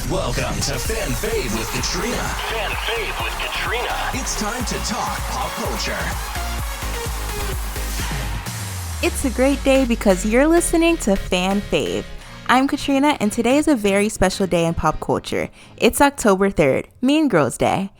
Welcome to Fan Fave with Katrina. Fan Fave with Katrina. It's time to talk pop culture. It's a great day because you're listening to Fan Fave. I'm Katrina, and today is a very special day in pop culture. It's October 3rd, Mean Girls Day.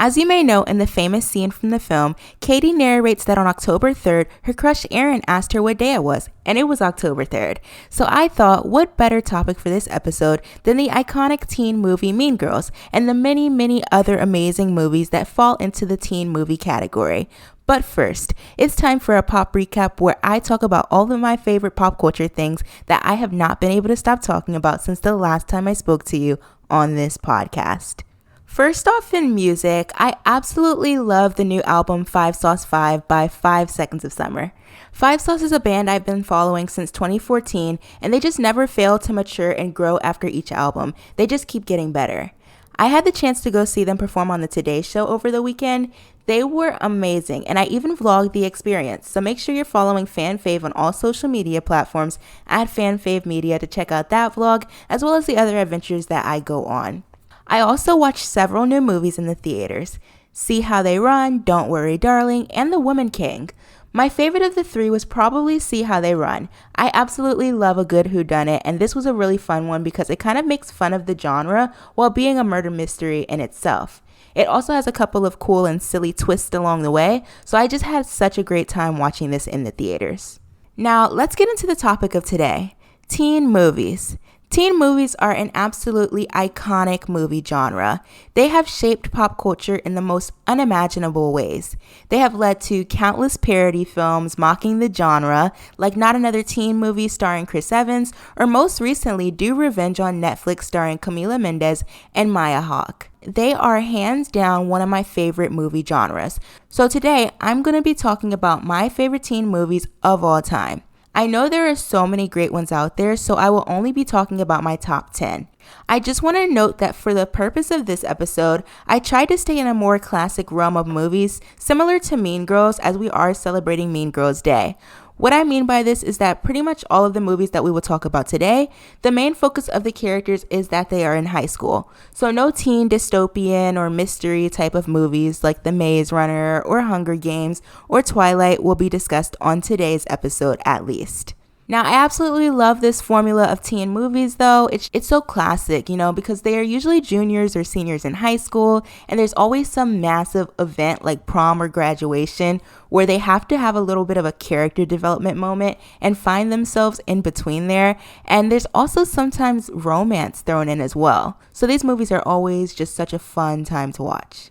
As you may know, in the famous scene from the film, Katie narrates that on October 3rd, her crush Aaron asked her what day it was, and it was October 3rd. So I thought, what better topic for this episode than the iconic teen movie Mean Girls and the many other amazing movies that fall into the teen movie category. But first, it's time for a pop recap where I talk about all of my favorite pop culture things that I have not been able to stop talking about since the last time I spoke to you on this podcast. First off, in music, I absolutely love the new album 5 Sauce 5 by 5 Seconds of Summer. 5 Sauce is a band I've been following since 2014, and they just never fail to mature and grow after each album. They just keep getting better. I had the chance to go see them perform on the Today Show over the weekend. They were amazing, and I even vlogged the experience, so make sure you're following Fan Fave on all social media platforms at Fan Fave Media to check out that vlog, as well as the other adventures that I go on. I also watched several new movies in the theaters: See How They Run, Don't Worry Darling, and The Woman King. My favorite of the three was probably See How They Run. I absolutely love a good whodunit, and this was a really fun one because it kind of makes fun of the genre while being a murder mystery in itself. It also has a couple of cool and silly twists along the way, so I just had such a great time watching this in the theaters. Now, let's get into the topic of today: teen movies. Teen movies are an absolutely iconic movie genre. They have shaped pop culture in the most unimaginable ways. They have led to countless parody films mocking the genre, like Not Another Teen Movie starring Chris Evans, or most recently Do Revenge on Netflix starring Camila Mendes and Maya Hawke. They are hands down one of my favorite movie genres. So today, I'm going to be talking about my favorite teen movies of all time. I know there are so many great ones out there, so I will only be talking about my top 10. I just want to note that for the purpose of this episode, I tried to stay in a more classic realm of movies, similar to Mean Girls, as we are celebrating Mean Girls Day. What I mean by this is that pretty much all of the movies that we will talk about today, the main focus of the characters is that they are in high school. So no teen dystopian or mystery type of movies like The Maze Runner or Hunger Games or Twilight will be discussed on today's episode at least. Now, I absolutely love this formula of teen movies, though. It's so classic, because they are usually juniors or seniors in high school, and there's always some massive event like prom or graduation where they have to have a little bit of a character development moment and find themselves in between there. And there's also sometimes romance thrown in as well. So these movies are always just such a fun time to watch.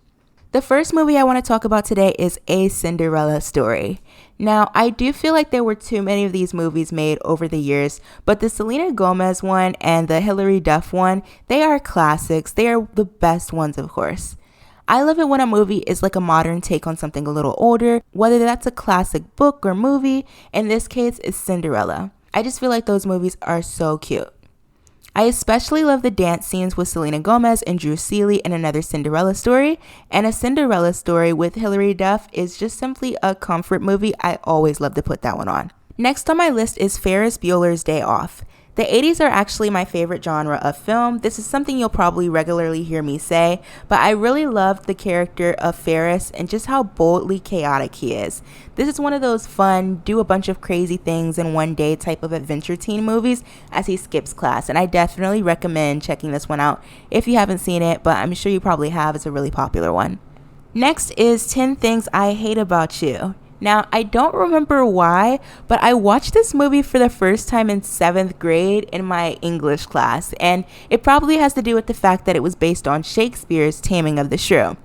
The first movie I want to talk about today is A Cinderella Story. Now, I do feel like there were too many of these movies made over the years, but the Selena Gomez one and the Hilary Duff one, they are classics. They are the best ones, of course. I love it when a movie is like a modern take on something a little older, whether that's a classic book or movie. In this case, it's Cinderella. I just feel like those movies are so cute. I especially love the dance scenes with Selena Gomez and Drew Seeley in Another Cinderella Story, and A Cinderella Story with Hilary Duff is just simply a comfort movie. I always love to put that one on. Next on my list is Ferris Bueller's Day Off. The 80s are actually my favorite genre of film. This is something you'll probably regularly hear me say, but I really loved the character of Ferris and just how boldly chaotic he is. This is one of those fun, do a bunch of crazy things in one day type of adventure teen movies as he skips class, and I definitely recommend checking this one out if you haven't seen it, but I'm sure you probably have. It's a really popular one. Next is 10 Things I Hate About You. Now, I don't remember why, but I watched this movie for the first time in 7th grade in my English class, and it probably has to do with the fact that it was based on Shakespeare's Taming of the Shrew.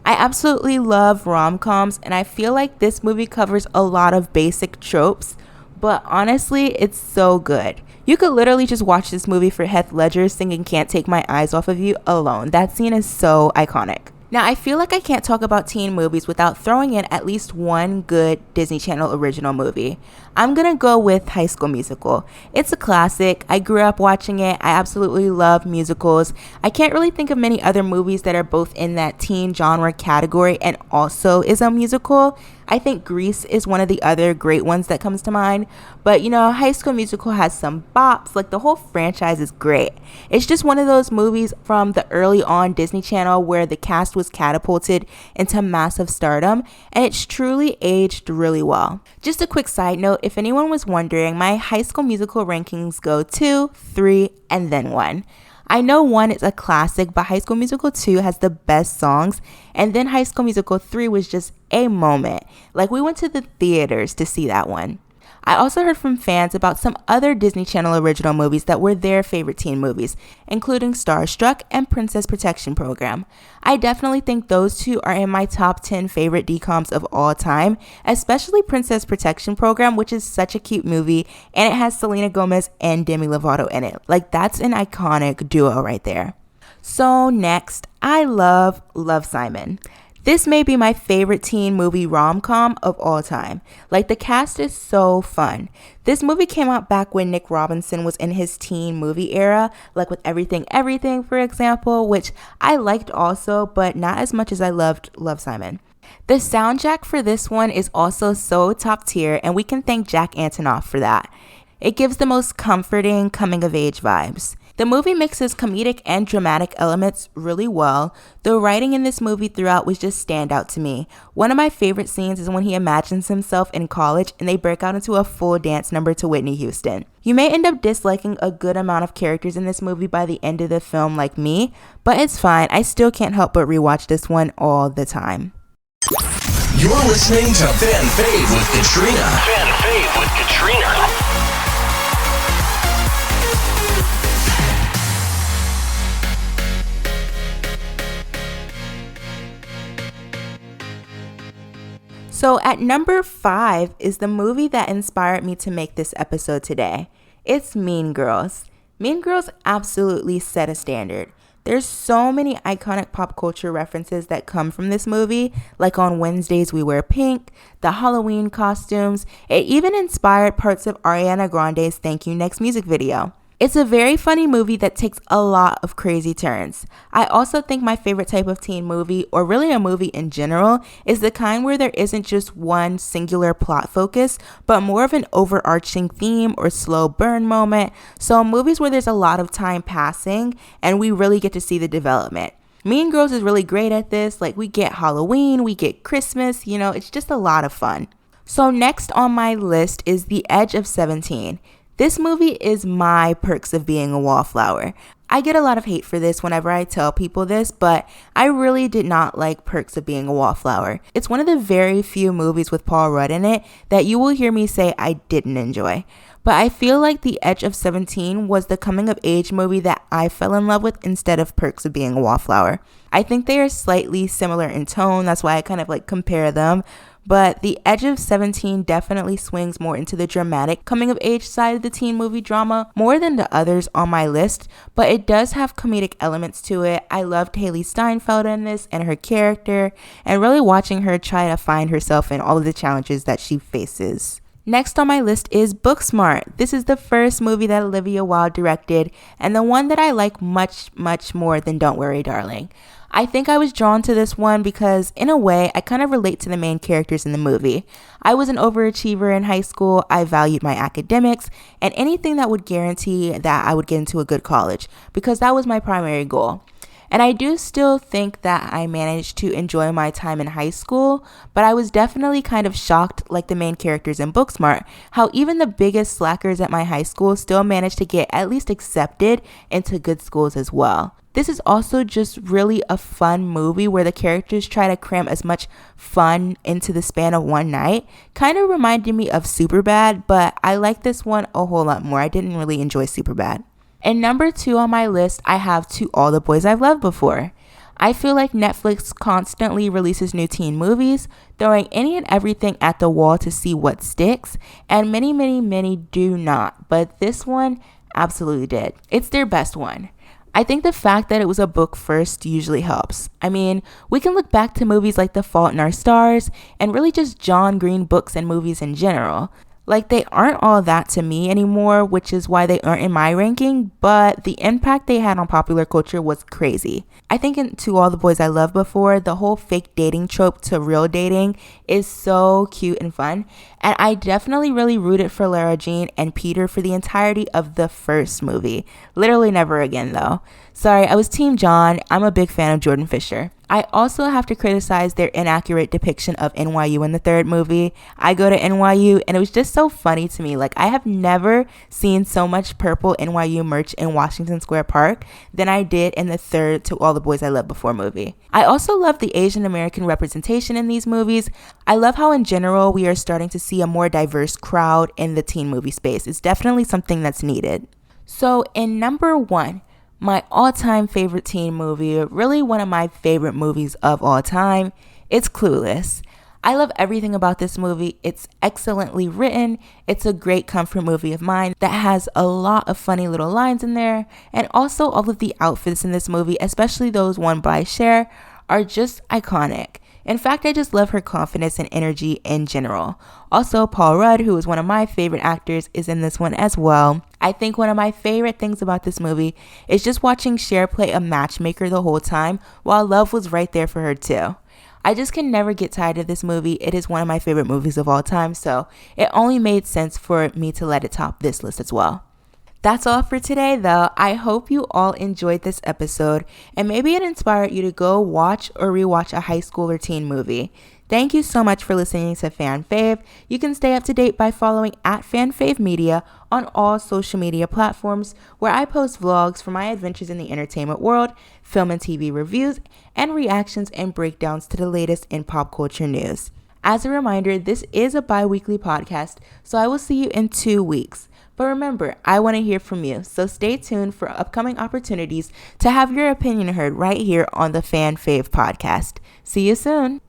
I absolutely love rom-coms, and I feel like this movie covers a lot of basic tropes, but honestly, it's so good. You could literally just watch this movie for Heath Ledger singing Can't Take My Eyes Off of You alone. That scene is so iconic. Now, I feel like I can't talk about teen movies without throwing in at least one good Disney Channel original movie. I'm gonna go with High School Musical. It's a classic. I grew up watching it. I absolutely love musicals. I can't really think of many other movies that are both in that teen genre category and also is a musical. I think Grease is one of the other great ones that comes to mind. But High School Musical has some bops. Like, the whole franchise is great. It's just one of those movies from the early on Disney Channel where the cast was catapulted into massive stardom, and it's truly aged really well. Just a quick side note, if anyone was wondering, my High School Musical rankings go 2, 3, and then 1. I know 1 is a classic, but High School Musical 2 has the best songs, and then High School Musical 3 was just a moment. Like, we went to the theaters to see that one. I also heard from fans about some other Disney Channel original movies that were their favorite teen movies, including Starstruck and Princess Protection Program. I definitely think those two are in my top 10 favorite DCOMs of all time, especially Princess Protection Program, which is such a cute movie, and it has Selena Gomez and Demi Lovato in it. Like, that's an iconic duo right there. So next, I love Simon. This may be my favorite teen movie rom-com of all time. Like, the cast is so fun. This movie came out back when Nick Robinson was in his teen movie era, like with Everything, for example, which I liked also, but not as much as I loved Love, Simon. The soundtrack for this one is also so top tier, and we can thank Jack Antonoff for that. It gives the most comforting coming-of-age vibes. The movie mixes comedic and dramatic elements really well. The writing in this movie throughout was just standout to me. One of my favorite scenes is when he imagines himself in college and they break out into a full dance number to Whitney Houston. You may end up disliking a good amount of characters in this movie by the end of the film like me, but it's fine. I still can't help but rewatch this one all the time. You're listening to Fan Fave with Katrina. Fan Fave with Katrina. So at number 5 is the movie that inspired me to make this episode today. It's Mean Girls. Mean Girls absolutely set a standard. There's so many iconic pop culture references that come from this movie, like on Wednesdays We Wear Pink, the Halloween costumes. It even inspired parts of Ariana Grande's Thank You Next music video. It's a very funny movie that takes a lot of crazy turns. I also think my favorite type of teen movie, or really a movie in general, is the kind where there isn't just one singular plot focus, but more of an overarching theme or slow burn moment. So movies where there's a lot of time passing and we really get to see the development. Mean Girls is really great at this. Like, we get Halloween, we get Christmas, it's just a lot of fun. So next on my list is The Edge of 17. This movie is my Perks of Being a Wallflower. I get a lot of hate for this whenever I tell people this, but I really did not like Perks of Being a Wallflower. It's one of the very few movies with Paul Rudd in it that you will hear me say I didn't enjoy. But I feel like The Edge of 17 was the coming of age movie that I fell in love with instead of Perks of Being a Wallflower. I think they are slightly similar in tone, that's why I kind of compare them. But The Edge of 17 definitely swings more into the dramatic coming-of-age side of the teen movie drama, more than the others on my list, but it does have comedic elements to it. I loved Haley Steinfeld in this and her character, and really watching her try to find herself in all of the challenges that she faces. Next on my list is Booksmart. This is the first movie that Olivia Wilde directed, and the one that I like much, much more than Don't Worry, Darling. I think I was drawn to this one because, in a way, I kind of relate to the main characters in the movie. I was an overachiever in high school, I valued my academics, and anything that would guarantee that I would get into a good college, because that was my primary goal. And I do still think that I managed to enjoy my time in high school, but I was definitely kind of shocked, like the main characters in Booksmart, how even the biggest slackers at my high school still managed to get at least accepted into good schools as well. This is also just really a fun movie where the characters try to cram as much fun into the span of one night. Kind of reminded me of Superbad, but I like this one a whole lot more. I didn't really enjoy Superbad. And number 2 on my list, I have To All the Boys I've Loved Before. I feel like Netflix constantly releases new teen movies, throwing any and everything at the wall to see what sticks, and many do not, but this one absolutely did. It's their best one. I think the fact that it was a book first usually helps. I mean, we can look back to movies like The Fault in Our Stars and really just John Green books and movies in general. Like, they aren't all that to me anymore, which is why they aren't in my ranking, but the impact they had on popular culture was crazy. I think in To All the Boys I Loved Before, the whole fake dating trope to real dating is so cute and fun, and I definitely really rooted for Lara Jean and Peter for the entirety of the first movie. Literally never again, though. Sorry, I was Team John. I'm a big fan of Jordan Fisher. I also have to criticize their inaccurate depiction of NYU in the third movie. I go to NYU and it was just so funny to me. Like, I have never seen so much purple NYU merch in Washington Square Park than I did in the third To All the Boys I Loved Before movie. I also love the Asian American representation in these movies. I love how in general we are starting to see a more diverse crowd in the teen movie space. It's definitely something that's needed. So in number 1, my all-time favorite teen movie, really one of my favorite movies of all time, it's Clueless. I love everything about this movie. It's excellently written. It's a great comfort movie of mine that has a lot of funny little lines in there. And also all of the outfits in this movie, especially those worn by Cher, are just iconic. In fact, I just love her confidence and energy in general. Also, Paul Rudd, who is one of my favorite actors, is in this one as well. I think one of my favorite things about this movie is just watching Cher play a matchmaker the whole time while love was right there for her too. I just can never get tired of this movie. It is one of my favorite movies of all time, so it only made sense for me to let it top this list as well. That's all for today, though. I hope you all enjoyed this episode and maybe it inspired you to go watch or rewatch a high school or teen movie. Thank you so much for listening to Fan Fave. You can stay up to date by following @FanFaveMedia on all social media platforms, where I post vlogs from my adventures in the entertainment world, film and TV reviews, and reactions and breakdowns to the latest in pop culture news. As a reminder, this is a bi-weekly podcast, so I will see you in 2 weeks. But remember, I want to hear from you, so stay tuned for upcoming opportunities to have your opinion heard right here on the Fan Fave podcast. See you soon.